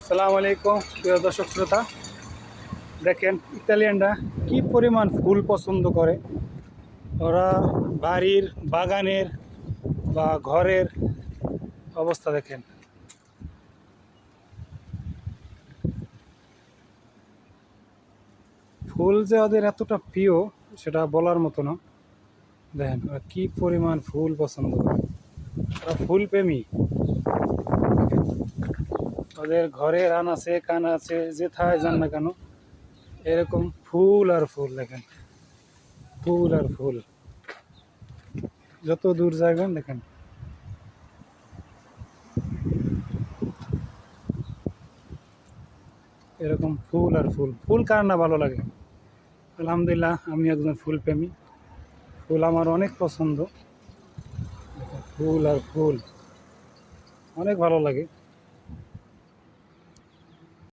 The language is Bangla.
আসসালামু আলাইকুম প্রিয় দর্শক শ্রোতা। দেখেন ইতালিয়ানরা কি পরিমাণ ফুল পছন্দ করে। ওরা বাড়ির বাগানের বা ঘরের অবস্থা দেখেন। ফুল যে ওদের এতটা প্রিয় সেটা বলার মতো না। দেখেন ওরা কি পরিমাণ ফুল পছন্দ করে, ওরা ফুল প্রেমী। ওদের ঘরে রান আছে কান আছে, যেথায় যান না কেন এরকম ফুল আর ফুল। দেখেন ফুল আর ফুল, যত দূর যাবেন দেখেন এরকম ফুল আর ফুল। ফুল কার না ভালো লাগে। আলহামদুলিল্লাহ আমি একজন ফুল প্রেমী, ফুল আমার অনেক পছন্দ। ফুল আর ফুল অনেক ভালো লাগে।